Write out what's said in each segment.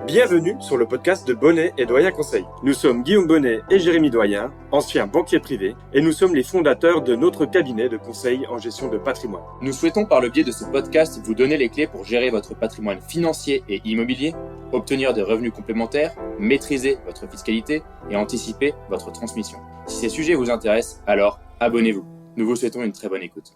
Bienvenue sur le podcast de Bonnet et Doyen Conseil. Nous sommes Guillaume Bonnet et Jérémy Doyen, anciens banquiers privés, et nous sommes les fondateurs de notre cabinet de conseil en gestion de patrimoine. Nous souhaitons par le biais de ce podcast vous donner les clés pour gérer votre patrimoine financier et immobilier, obtenir des revenus complémentaires, maîtriser votre fiscalité et anticiper votre transmission. Si ces sujets vous intéressent, alors abonnez-vous. Nous vous souhaitons une très bonne écoute.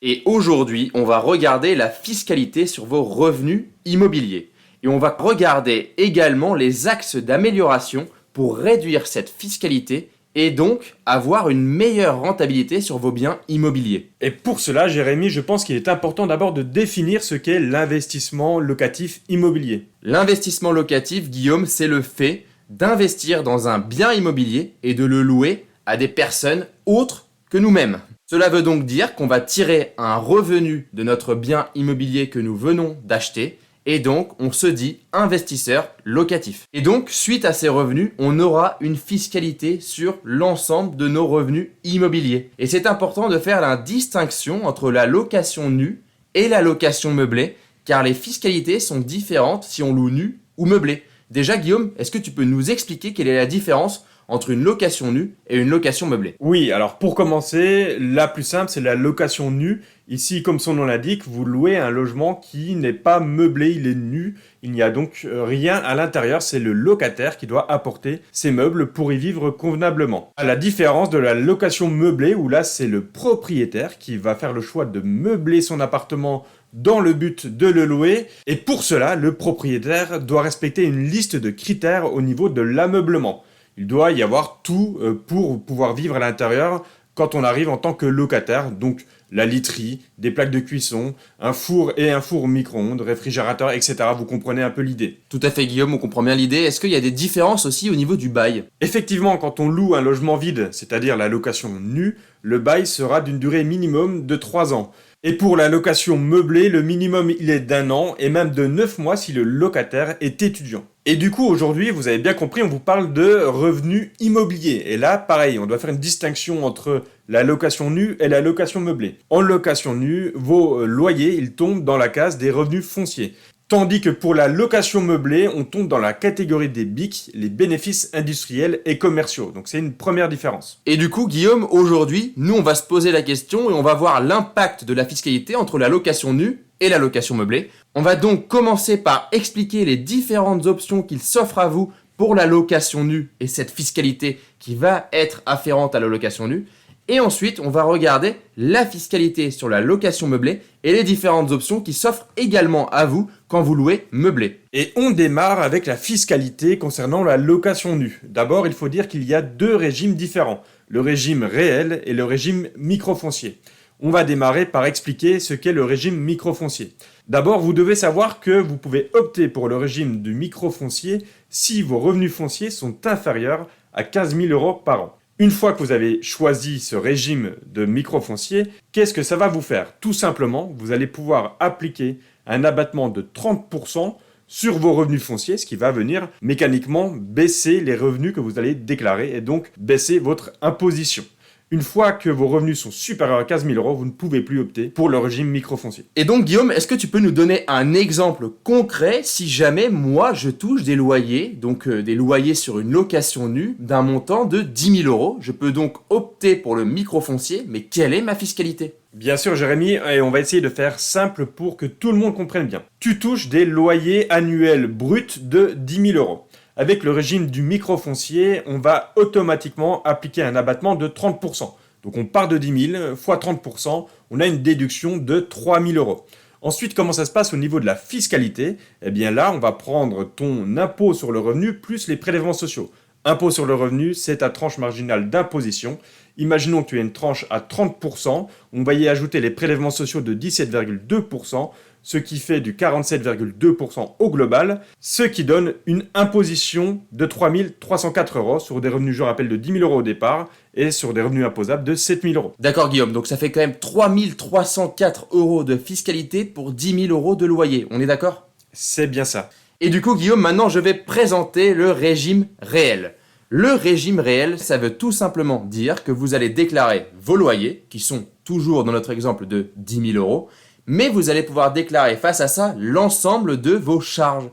Et aujourd'hui, on va regarder la fiscalité sur vos revenus immobiliers. Et on va regarder également les axes d'amélioration pour réduire cette fiscalité et donc avoir une meilleure rentabilité sur vos biens immobiliers. Et pour cela, Jérémy, je pense qu'il est important d'abord de définir ce qu'est l'investissement locatif immobilier. L'investissement locatif, Guillaume, c'est le fait d'investir dans un bien immobilier et de le louer à des personnes autres que nous-mêmes. Cela veut donc dire qu'on va tirer un revenu de notre bien immobilier que nous venons d'acheter et donc on se dit investisseur locatif. Et donc suite à ces revenus, on aura une fiscalité sur l'ensemble de nos revenus immobiliers. Et c'est important de faire la distinction entre la location nue et la location meublée car les fiscalités sont différentes si on loue nu ou meublé. Déjà Guillaume, est-ce que tu peux nous expliquer quelle est la différence entre une location nue et une location meublée? Oui, alors pour commencer, la plus simple, c'est la location nue. Ici, comme son nom l'indique, vous louez un logement qui n'est pas meublé, il est nu. Il n'y a donc rien à l'intérieur, c'est le locataire qui doit apporter ses meubles pour y vivre convenablement. À la différence de la location meublée, où là, c'est le propriétaire qui va faire le choix de meubler son appartement dans le but de le louer. Et pour cela, le propriétaire doit respecter une liste de critères au niveau de l'ameublement. Il doit y avoir tout pour pouvoir vivre à l'intérieur quand on arrive en tant que locataire. Donc la literie, des plaques de cuisson, un four et un four micro-ondes, réfrigérateur, etc. Vous comprenez un peu l'idée. Tout à fait Guillaume, on comprend bien l'idée. Est-ce qu'il y a des différences aussi au niveau du bail? Effectivement, quand on loue un logement vide, c'est-à-dire la location nue, le bail sera d'une durée minimum de 3 ans. Et pour la location meublée, le minimum il est d'1 an et même de 9 mois si le locataire est étudiant. Et du coup, aujourd'hui, vous avez bien compris, on vous parle de revenus immobiliers. Et là, pareil, on doit faire une distinction entre la location nue et la location meublée. En location nue, vos loyers, ils tombent dans la case des revenus fonciers. Tandis que pour la location meublée, on tombe dans la catégorie des BIC, les bénéfices industriels et commerciaux. Donc c'est une première différence. Et du coup, Guillaume, aujourd'hui, nous, on va se poser la question et on va voir l'impact de la fiscalité entre la location nue et la location meublée. On va donc commencer par expliquer les différentes options qu'il s'offre à vous pour la location nue et cette fiscalité qui va être afférente à la location nue. Et ensuite, on va regarder la fiscalité sur la location meublée et les différentes options qui s'offrent également à vous quand vous louez meublé. Et on démarre avec la fiscalité concernant la location nue. D'abord, il faut dire qu'il y a 2 régimes différents, le régime réel et le régime microfoncier. On va démarrer par expliquer ce qu'est le régime microfoncier. D'abord, vous devez savoir que vous pouvez opter pour le régime du microfoncier si vos revenus fonciers sont inférieurs à 15 000 € par an. Une fois que vous avez choisi ce régime de microfoncier, qu'est-ce que ça va vous faire? Tout simplement, vous allez pouvoir appliquer un abattement de 30% sur vos revenus fonciers, ce qui va venir mécaniquement baisser les revenus que vous allez déclarer et donc baisser votre imposition. Une fois que vos revenus sont supérieurs à 15 000 €, vous ne pouvez plus opter pour le régime microfoncier. Et donc Guillaume, est-ce que tu peux nous donner un exemple concret si jamais moi je touche des loyers, donc des loyers sur une location nue d'un montant de 10 000 €? Je peux donc opter pour le microfoncier, mais quelle est ma fiscalité? Bien sûr Jérémy, et on va essayer de faire simple pour que tout le monde comprenne bien. Tu touches des loyers annuels bruts de 10 000 €. Avec le régime du microfoncier, on va automatiquement appliquer un abattement de 30%. Donc on part de 10 000 fois 30%, on a une déduction de 3 000 €. Ensuite, comment ça se passe au niveau de la fiscalité? Eh bien là, on va prendre ton impôt sur le revenu plus les prélèvements sociaux. Impôt sur le revenu, c'est ta tranche marginale d'imposition. Imaginons que tu aies une tranche à 30%, on va y ajouter les prélèvements sociaux de 17,2%, ce qui fait du 47,2% au global, ce qui donne une imposition de 3 304 € sur des revenus, je rappelle, de 10 000 € au départ et sur des revenus imposables de 7 000 €. D'accord Guillaume, donc ça fait quand même 3 304 € de fiscalité pour 10 000 € de loyer, on est d'accord? C'est bien ça. Et du coup Guillaume, maintenant je vais présenter le régime réel. Le régime réel, ça veut tout simplement dire que vous allez déclarer vos loyers, qui sont toujours dans notre exemple de 10 000 €, mais vous allez pouvoir déclarer face à ça l'ensemble de vos charges.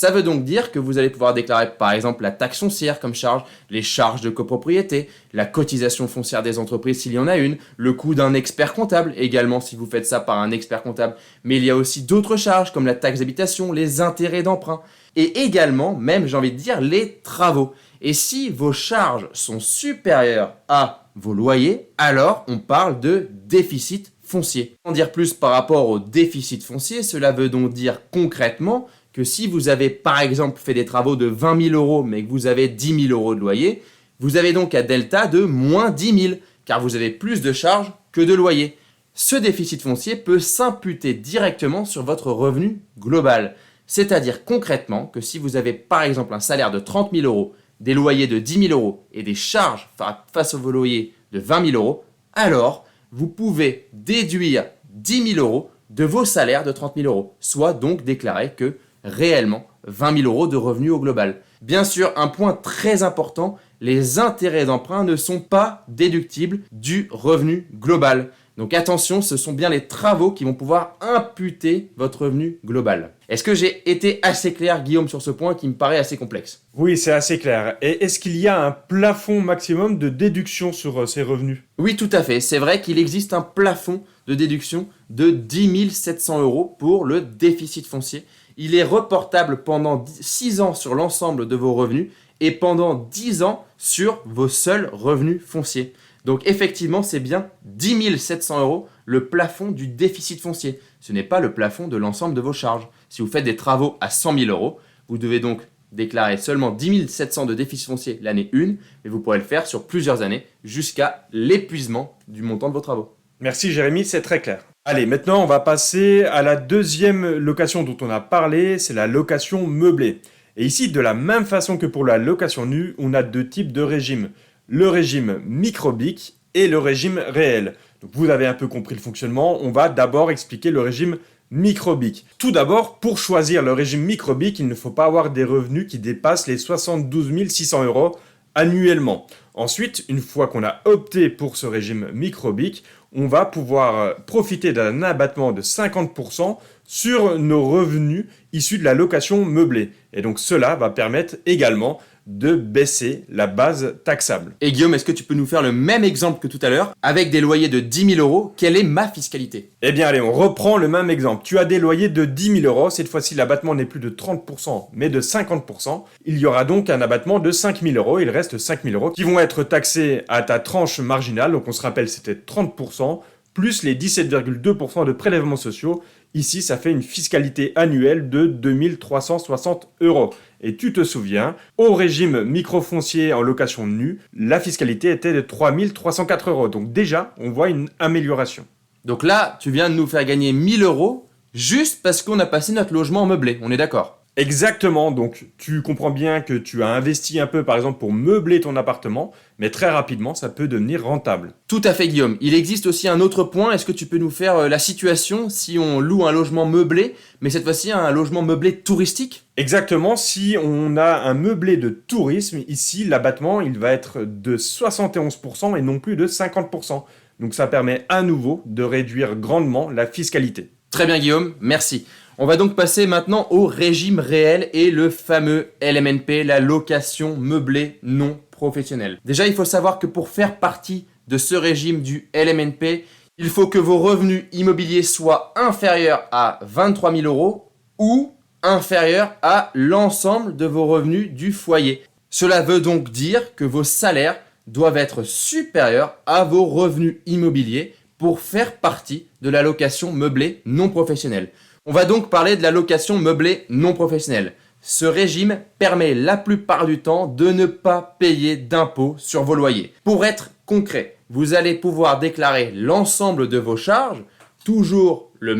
Ça veut donc dire que vous allez pouvoir déclarer par exemple la taxe foncière comme charge, les charges de copropriété, la cotisation foncière des entreprises s'il y en a une, le coût d'un expert comptable également si vous faites ça par un expert comptable. Mais il y a aussi d'autres charges comme la taxe d'habitation, les intérêts d'emprunt et également, même j'ai envie de dire, les travaux. Et si vos charges sont supérieures à vos loyers, alors on parle de déficit foncier. En dire plus par rapport au déficit foncier, cela veut donc dire concrètement que si vous avez par exemple fait des travaux de 20 000 euros mais que vous avez 10 000 euros de loyer, vous avez donc un delta de moins 10 000 car vous avez plus de charges que de loyer. Ce déficit foncier peut s'imputer directement sur votre revenu global. C'est-à-dire concrètement que si vous avez par exemple un salaire de 30 000 euros, des loyers de 10 000 euros et des charges face à vos loyers de 20 000 euros, alors vous pouvez déduire 10 000 euros de vos salaires de 30 000 euros, soit donc déclarer que réellement 20 000 euros de revenus au global. Bien sûr, un point très important, les intérêts d'emprunt ne sont pas déductibles du revenu global. Donc attention, ce sont bien les travaux qui vont pouvoir imputer votre revenu global. Est-ce que j'ai été assez clair, Guillaume, sur ce point qui me paraît assez complexe ? Oui, c'est assez clair. Et est-ce qu'il y a un plafond maximum de déduction sur ces revenus ? Oui, tout à fait. C'est vrai qu'il existe un plafond de déduction de 10 700 euros pour le déficit foncier. Il est reportable pendant 6 ans sur l'ensemble de vos revenus et pendant 10 ans sur vos seuls revenus fonciers. Donc effectivement, c'est bien 10 700 euros le plafond du déficit foncier. Ce n'est pas le plafond de l'ensemble de vos charges. Si vous faites des travaux à 100 000 euros, vous devez donc déclarer seulement 10 700 de déficit foncier l'année 1, mais vous pourrez le faire sur plusieurs années jusqu'à l'épuisement du montant de vos travaux. Merci Jérémy, c'est très clair. Allez, maintenant on va passer à la deuxième location dont on a parlé, c'est la location meublée. Et ici, de la même façon que pour la location nue, on a deux types de régimes. Le régime micro-BIC et le régime réel. Donc vous avez un peu compris le fonctionnement, on va d'abord expliquer le régime micro-BIC. Tout d'abord, pour choisir le régime micro-BIC, il ne faut pas avoir des revenus qui dépassent les 72 600 euros annuellement. Ensuite, une fois qu'on a opté pour ce régime micro-BIC, on va pouvoir profiter d'un abattement de 50% sur nos revenus issus de la location meublée. Et donc cela va permettre également de baisser la base taxable. Et Guillaume, est-ce que tu peux nous faire le même exemple que tout à l'heure avec des loyers de 10 000 euros? Quelle est ma fiscalité? Eh bien allez, on reprend le même exemple. Tu as des loyers de 10 000 euros. Cette fois-ci, l'abattement n'est plus de 30%, mais de 50%. Il y aura donc un abattement de 5 000 euros. Il reste 5 000 euros qui vont être taxés à ta tranche marginale. Donc on se rappelle, c'était 30%, plus les 17,2% de prélèvements sociaux. Ici, ça fait une fiscalité annuelle de 2 360 euros. Et tu te souviens, au régime microfoncier en location nue, la fiscalité était de 3 304 euros. Donc déjà, on voit une amélioration. Donc là, tu viens de nous faire gagner 1 000 euros juste parce qu'on a passé notre logement en meublé. On est d'accord? Exactement, donc tu comprends bien que tu as investi un peu par exemple pour meubler ton appartement, mais très rapidement ça peut devenir rentable. Tout à fait Guillaume, il existe aussi un autre point, est-ce que tu peux nous faire la situation si on loue un logement meublé, mais cette fois-ci un logement meublé touristique? Exactement, si on a un meublé de tourisme, ici l'abattement il va être de 71% et non plus de 50%. Donc ça permet à nouveau de réduire grandement la fiscalité. Très bien Guillaume, merci. On va donc passer maintenant au régime réel et le fameux LMNP, la location meublée non professionnelle. Déjà, il faut savoir que pour faire partie de ce régime du LMNP, il faut que vos revenus immobiliers soient inférieurs à 23 000 euros ou inférieurs à l'ensemble de vos revenus du foyer. Cela veut donc dire que vos salaires doivent être supérieurs à vos revenus immobiliers pour faire partie de la location meublée non professionnelle. On va donc parler de la location meublée non professionnelle. Ce régime permet la plupart du temps de ne pas payer d'impôts sur vos loyers. Pour être concret, vous allez pouvoir déclarer l'ensemble de vos charges, toujours la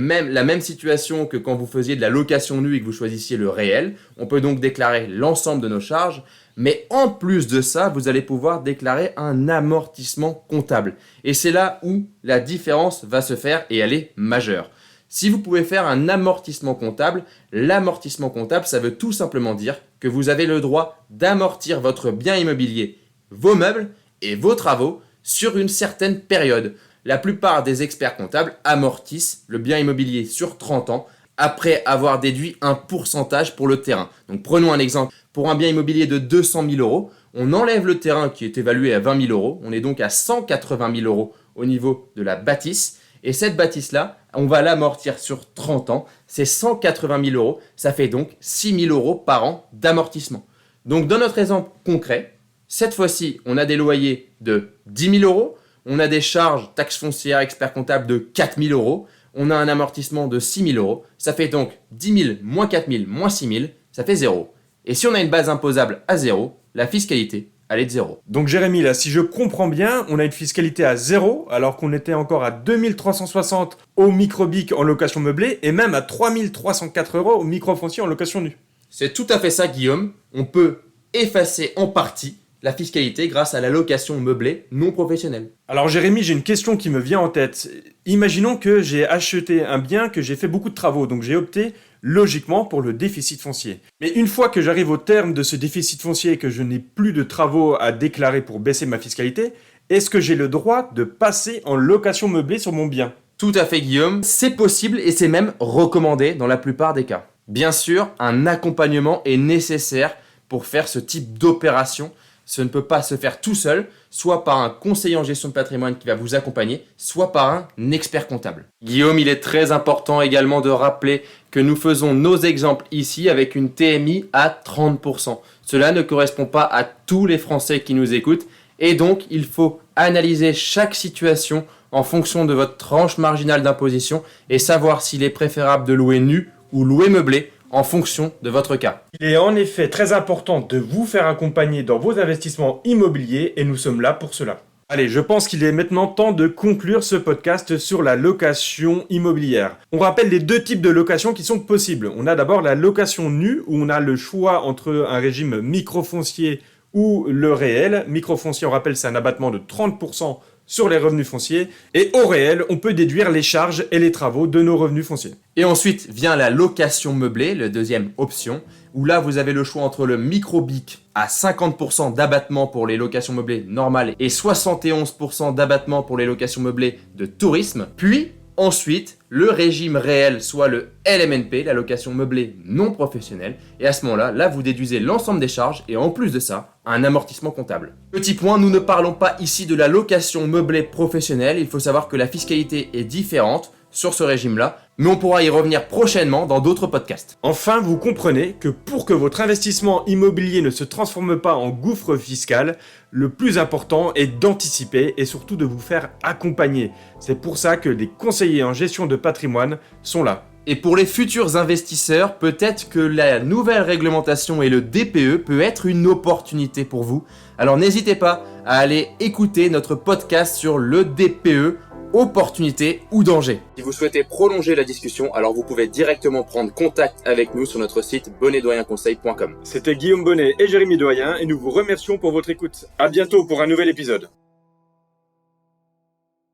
même situation que quand vous faisiez de la location nue et que vous choisissiez le réel. On peut donc déclarer l'ensemble de nos charges, mais en plus de ça, vous allez pouvoir déclarer un amortissement comptable. Et c'est là où la différence va se faire et elle est majeure. Si vous pouvez faire un amortissement comptable, l'amortissement comptable, ça veut tout simplement dire que vous avez le droit d'amortir votre bien immobilier, vos meubles et vos travaux sur une certaine période. La plupart des experts comptables amortissent le bien immobilier sur 30 ans après avoir déduit un pourcentage pour le terrain. Donc prenons un exemple. Pour un bien immobilier de 200 000 euros, on enlève le terrain qui est évalué à 20 000 euros. On est donc à 180 000 euros au niveau de la bâtisse. Et cette bâtisse-là, on va l'amortir sur 30 ans. C'est 180 000 euros. Ça fait donc 6 000 euros par an d'amortissement. Donc dans notre exemple concret, cette fois-ci, on a des loyers de 10 000 euros. On a des charges, taxes foncières, expert comptable de 4 000 euros. On a un amortissement de 6 000 euros. Ça fait donc 10 000 moins 4 000 moins 6 000, ça fait 0. Et si on a une base imposable à 0, la fiscalité, elle est de 0. Donc Jérémy, là, si je comprends bien, on a une fiscalité à 0, alors qu'on était encore à 2360 au microbic en location meublée, et même à 3304 euros au microfoncier en location nue. C'est tout à fait ça, Guillaume. On peut effacer en partie la fiscalité grâce à la location meublée non professionnelle. Alors Jérémy, j'ai une question qui me vient en tête. Imaginons que j'ai acheté un bien, que j'ai fait beaucoup de travaux, donc j'ai opté logiquement pour le déficit foncier. Mais une fois que j'arrive au terme de ce déficit foncier et que je n'ai plus de travaux à déclarer pour baisser ma fiscalité, est-ce que j'ai le droit de passer en location meublée sur mon bien ? Tout à fait, Guillaume. C'est possible et c'est même recommandé dans la plupart des cas. Bien sûr, un accompagnement est nécessaire pour faire ce type d'opération. Ce ne peut pas se faire tout seul, soit par un conseiller en gestion de patrimoine qui va vous accompagner, soit par un expert comptable. Guillaume, il est très important également de rappeler que nous faisons nos exemples ici avec une TMI à 30%. Cela ne correspond pas à tous les Français qui nous écoutent et donc il faut analyser chaque situation en fonction de votre tranche marginale d'imposition et savoir s'il est préférable de louer nu ou louer meublé en fonction de votre cas. Il est en effet très important de vous faire accompagner dans vos investissements immobiliers et nous sommes là pour cela. Allez, je pense qu'il est maintenant temps de conclure ce podcast sur la location immobilière. On rappelle les deux types de location qui sont possibles. On a d'abord la location nue où on a le choix entre un régime microfoncier ou le réel. Microfoncier, on rappelle, c'est un abattement de 30% sur les revenus fonciers. Et au réel, on peut déduire les charges et les travaux de nos revenus fonciers. Et ensuite vient la location meublée, la deuxième option, où là vous avez le choix entre le microbic à 50% d'abattement pour les locations meublées normales et 71% d'abattement pour les locations meublées de tourisme. Puis ensuite le régime réel, soit le LMNP, la location meublée non professionnelle. Et à ce moment-là, là vous déduisez l'ensemble des charges et en plus de ça, un amortissement comptable. Petit point, nous ne parlons pas ici de la location meublée professionnelle. Il faut savoir que la fiscalité est différente sur ce régime-là, mais on pourra y revenir prochainement dans d'autres podcasts. Enfin, vous comprenez que pour que votre investissement immobilier ne se transforme pas en gouffre fiscal, le plus important est d'anticiper et surtout de vous faire accompagner. C'est pour ça que les conseillers en gestion de patrimoine sont là. Et pour les futurs investisseurs, peut-être que la nouvelle réglementation et le DPE peut être une opportunité pour vous. Alors n'hésitez pas à aller écouter notre podcast sur le DPE, opportunité ou danger. Si vous souhaitez prolonger la discussion, alors vous pouvez directement prendre contact avec nous sur notre site bonnetdoyenconseil.com. C'était Guillaume Bonnet et Jérémy Doyen et nous vous remercions pour votre écoute. À bientôt pour un nouvel épisode.